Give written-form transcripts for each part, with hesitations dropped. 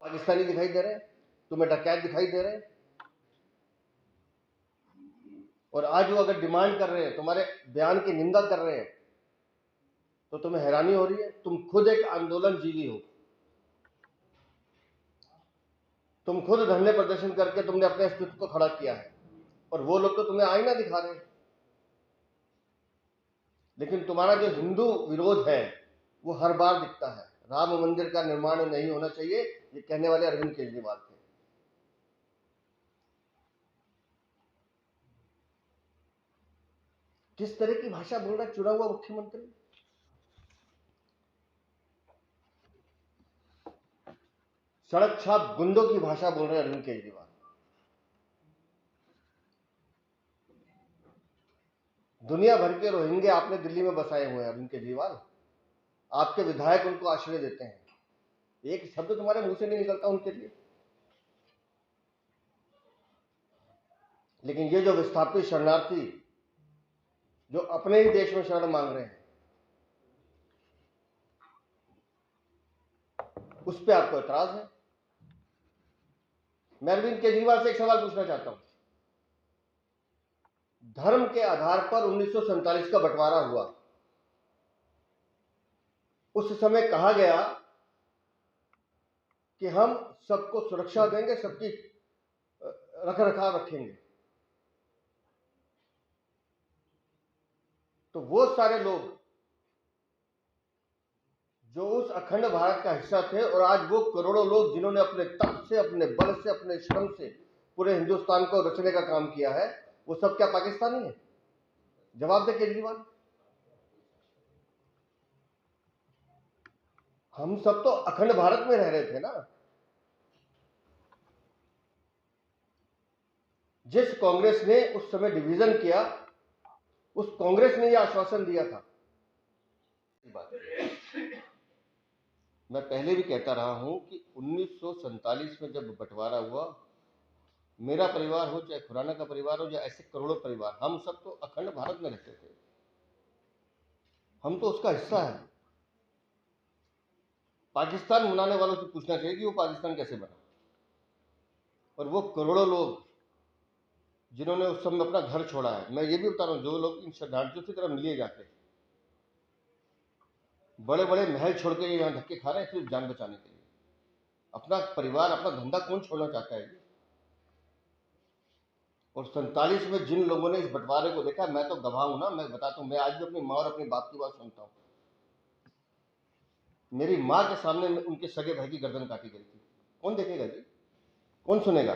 पाकिस्तानी दिखाई दे रहे हैं, तुम्हें डकैत दिखाई दे रहे हैं। और आज वो अगर डिमांड कर रहे हैं, तुम्हारे बयान की निंदा कर रहे हैं, तो तुम्हें हैरानी हो रही है। तुम खुद एक आंदोलन जीवी हो, तुम खुद धरने प्रदर्शन करके तुमने अपने अस्तित्व को खड़ा किया है, और वो लोग तो तुम्हें आईना दिखा रहे हैं। लेकिन तुम्हारा जो हिंदू विरोध है वो हर बार दिखता है। राम मंदिर का निर्माण नहीं होना चाहिए, ये कहने वाले अरविंद केजरीवाल थे। किस तरह की भाषा बोल रहा है चुना हुआ मुख्यमंत्री। सड़क छाप गुंडों की भाषा बोल रहे हैं अरविंद केजरीवाल। दुनिया भर के रोहिंग्या आपने दिल्ली में बसाए हुए हैं अरविंद केजरीवाल। आपके विधायक उनको आश्रय देते हैं, एक शब्द तुम्हारे मुंह से नहीं निकलता उनके लिए। लेकिन ये जो विस्थापित शरणार्थी जो अपने ही देश में शरण मांग रहे हैं, उस पर आपको एतराज है। मैं अरविंद केजरीवाल से एक सवाल पूछना चाहता हूं। धर्म के आधार पर 1947 का बंटवारा हुआ, उस समय कहा गया कि हम सबको सुरक्षा देंगे, सबकी रख रखाव रखेंगे। तो वो सारे लोग जो उस अखंड भारत का हिस्सा थे, और आज वो करोड़ों लोग जिन्होंने अपने तप से, अपने बल से, अपने श्रम से पूरे हिंदुस्तान को रचने का काम किया है, वो सब क्या पाकिस्तानी है? जवाब दे केजरीवाल। हम सब तो अखंड भारत में रह रहे थे ना। जिस कांग्रेस ने उस समय डिवीजन किया, उस कांग्रेस ने यह आश्वासन दिया था। मैं पहले भी कहता रहा हूं कि 1947 में जब बंटवारा हुआ, मेरा परिवार हो चाहे खुराना का परिवार हो, या ऐसे करोड़ों परिवार, हम सब तो अखंड भारत में रहते थे, हम तो उसका हिस्सा है। पाकिस्तान मनाने वालों से पूछना चाहिए कि वो पाकिस्तान कैसे बना। और वो करोड़ों लोग जिन्होंने उस समय अपना घर छोड़ा है, मैं ये भी बता रहा हूं, जो लोग इन शरणार्थियों की तरह मिलिए जाके बड़े बड़े महल छोड़ के यहाँ धक्के खा रहे हैं सिर्फ जान बचाने के लिए। अपना परिवार, अपना धंधा कौन छोड़ना चाहता है? और 47 में जिन लोगों ने इस बंटवारे को देखा, मैं तो गवाह हूं ना। मैं बताता हूं, मैं आज भी अपनी माँ और अपनी बाप की बात सुनता हूं। मेरी माँ के सामने उनके सगे भाई की गर्दन काटी गई थी। कौन देखेगा जी, कौन सुनेगा?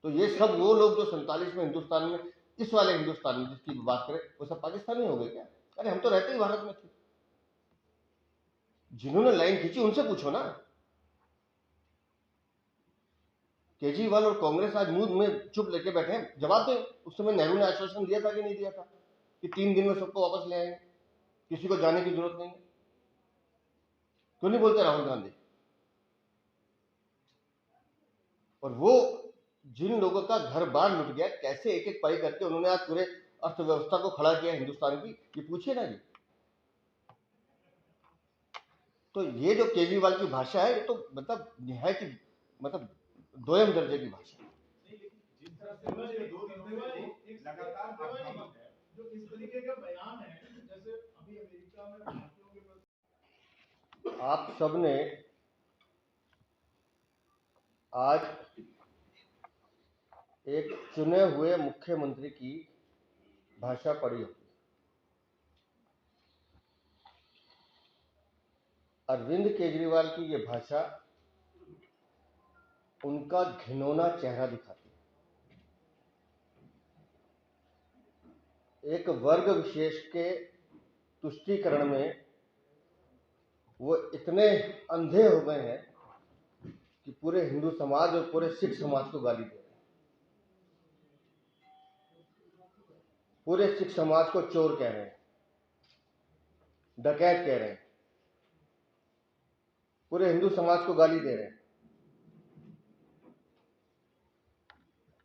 तो ये सब वो लोग जो 47 में हिंदुस्तान में, इस वाले हिंदुस्तान में जिसकी बात करें, वो सब पाकिस्तानी हो गए क्या? अरे हम तो रहते ही भारत में थे। जिन्होंने लाइन खींची उनसे पूछो ना। केजरीवाल और कांग्रेस आज मुंह में चुप लेके बैठे हैं, जवाब दे। उस समय नेहरू ने आश्वासन दिया था कि नहीं दिया था कि 3 दिन में सबको वापस ले आएंगे, किसी को जाने की जरूरत नहीं है? क्यों नहीं बोलते राहुल गांधी? और वो जिन लोगों का घर बार लुट गया, कैसे एक एक पाई करके उन्होंने आज पूरे अर्थव्यवस्था को खड़ा किया हिंदुस्तान की, ये पूछिए ना जी। तो ये जो केजरीवाल की भाषा है, ये तो मतलब निहायत ही मतलब दोयम दर्जे की भाषा है। जो इस तरीके का बयान है, जैसे अभी अमेरिका में भारतीयों के, आप सबने आज एक चुने हुए मुख्यमंत्री की भाषा पढ़ी होगी। अरविंद केजरीवाल की ये भाषा उनका घिनौना चेहरा दिखाती है। एक वर्ग विशेष के तुष्टीकरण में वो इतने अंधे हो गए हैं कि पूरे हिंदू समाज और पूरे सिख समाज को गाली दे रहे हैं। पूरे सिख समाज को चोर कह रहे हैं, डकैत कह रहे हैं, पूरे हिंदू समाज को गाली दे रहे हैं।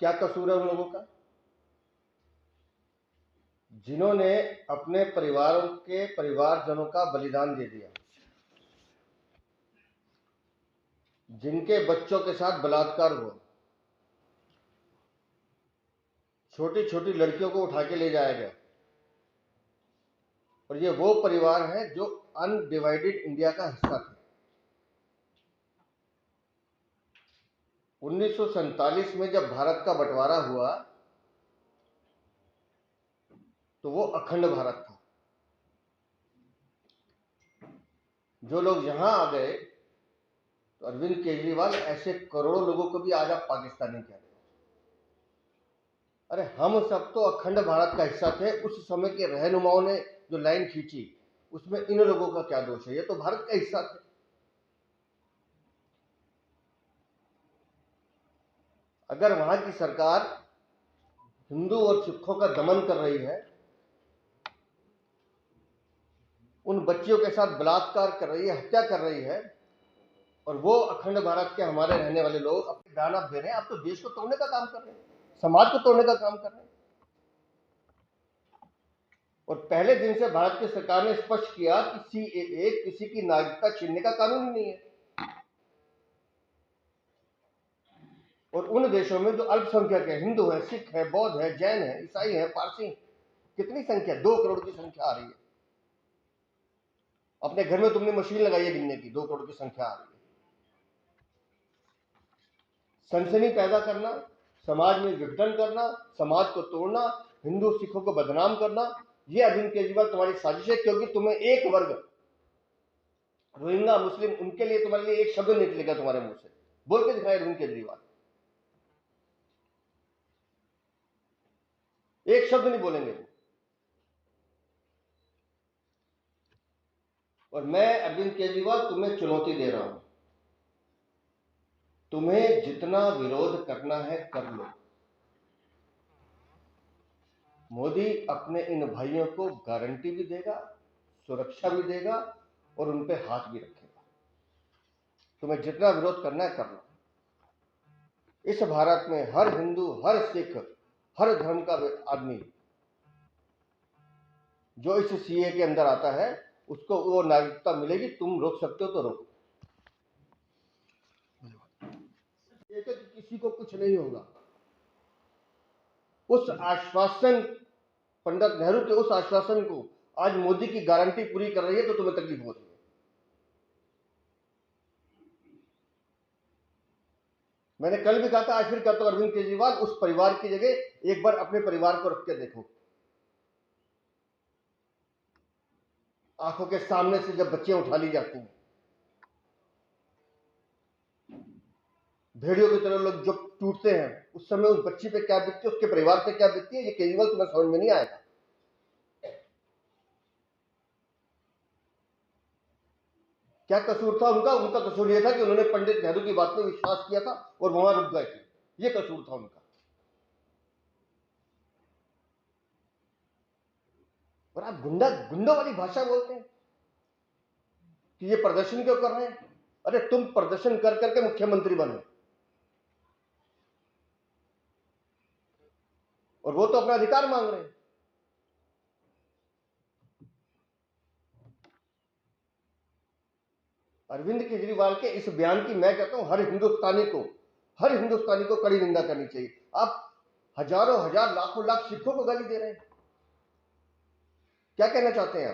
क्या कसूर है उन लोगों का? जिन्होंने अपने परिवारों के परिवारजनों का बलिदान दे दिया, जिनके बच्चों के साथ बलात्कार हुआ, छोटी छोटी लड़कियों को उठा के ले जाया गया, और ये वो परिवार है जो अनडिवाइडेड इंडिया का हिस्सा थे। 1947 में जब भारत का बंटवारा हुआ तो वो अखंड भारत था। जो लोग यहां आ गए, तो अरविंद केजरीवाल ऐसे करोड़ों लोगों को भी आज आप पाकिस्तानी कह रहे हो। अरे हम सब तो अखंड भारत का हिस्सा थे। उस समय के रहनुमाओं ने जो लाइन खींची, उसमें इन लोगों का क्या दोष है? ये तो भारत का हिस्सा थे। अगर वहां की सरकार हिंदू और सिखों का दमन कर रही है, उन बच्चियों के साथ बलात्कार कर रही है, हत्या कर रही है, और वो अखंड भारत के हमारे रहने वाले लोग अपने बयान आप दे रहे हैं, आप तो देश को तोड़ने का काम कर रहे हैं, समाज को तोड़ने का काम कर रहे हैं। और पहले दिन से भारत की सरकार ने स्पष्ट किया कि सीएए किसी की नागरिकता छीनने का कानून ही नहीं है। और उन देशों में जो अल्पसंख्यक है, हिंदू है, सिख है, बौद्ध है, जैन है, ईसाई है, पारसी, कितनी संख्या, 2 करोड़ की संख्या आ रही है। अपने घर में तुमने मशीन लगाई है गिनने की, 2 करोड़ की संख्या आ रही है। सनसनी पैदा करना, समाज में विघटन करना, समाज को तोड़ना, हिंदू सिखों को बदनाम करना, ये अरविंद केजरीवाल तुम्हारी साजिश है। क्योंकि तुम्हें एक वर्ग, रोहिंग्या, मुस्लिम, उनके लिए तुम्हारे लिए एक शब्द नहीं निकलेगा तुम्हारे मुंह से। बोल के दिखाए अरविंद केजरीवाल, एक शब्द नहीं बोलेंगे वो। और मैं अरविंद केजरीवाल तुम्हें चुनौती दे रहा हूं, तुम्हें जितना विरोध करना है कर लो। मोदी अपने इन भाइयों को गारंटी भी देगा, सुरक्षा भी देगा, और उन पे हाथ भी रखेगा। तुम्हें जितना विरोध करना है कर लो। इस भारत में हर हिंदू, हर सिख, हर धर्म का आदमी जो इस सीए के अंदर आता है, उसको वो नागरिकता मिलेगी। तुम रोक सकते हो तो रोको। किसी को कुछ नहीं होगा, उस आश्वासन, पंडित नेहरू के उस आश्वासन को आज मोदी की गारंटी पूरी कर रही है, तो तुम्हें तकलीफ हो रही है। मैंने कल भी कहा था, आज फिर कहता हूं, अरविंद केजरीवाल उस परिवार की जगह एक बार अपने परिवार को रख के देखो। आंखों के सामने से जब बच्चियां उठा ली जाती हैं, भेड़ियों की तरह लोग जब टूटते हैं, उस समय उस बच्ची पे क्या बीतती है, उसके परिवार पे क्या बीतती है, ये केजरीवाल तुम्हें समझ में नहीं आएगा। क्या कसूर था उनका? उनका कसूर यह था कि उन्होंने पंडित नेहरू की बात में विश्वास किया था और वहां रुक गए थे। ये कसूर था उनका। और आप गुंडों वाली भाषा बोलते हैं कि ये प्रदर्शन क्यों कर रहे हैं? अरे तुम प्रदर्शन कर करके मुख्यमंत्री बने, और वो तो अपना अधिकार मांग रहे हैं। अरविंद केजरीवाल के इस बयान की मैं कहता हूं हर हिंदुस्तानी को कड़ी निंदा करनी चाहिए। आप हजारों हजार, लाखों लाख सिखों को गाली दे रहे हैं। क्या कहना चाहते हैं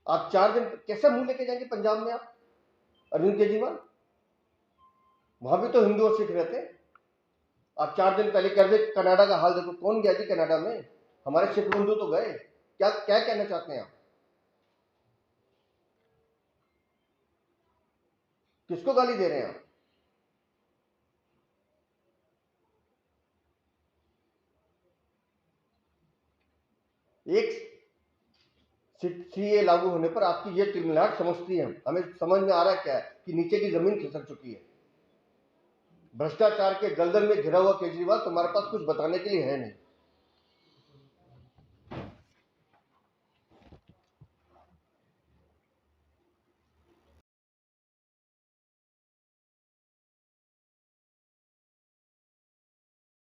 आप 4 दिन कैसे मुंह लेके जाएंगे पंजाब में आप, अरविंद केजरीवाल? वहां भी तो हिंदू और सिख रहते हैं। आप 4 दिन पहले कह रहे कनाडा का हाल देखो। कौन गया जी कनाडा में? हमारे सिख बंधु तो गए। क्या क्या कहना चाहते हैं आप? किसको गाली दे रहे हैं आप? एक सीए लागू होने पर आपकी ये तिलमिलाहट समझती है, हमें समझ में आ रहा है क्या है कि नीचे की जमीन खिसक चुकी है। भ्रष्टाचार के दलदल में घिरा हुआ केजरीवाल तुम्हारे पास कुछ बताने के लिए है नहीं।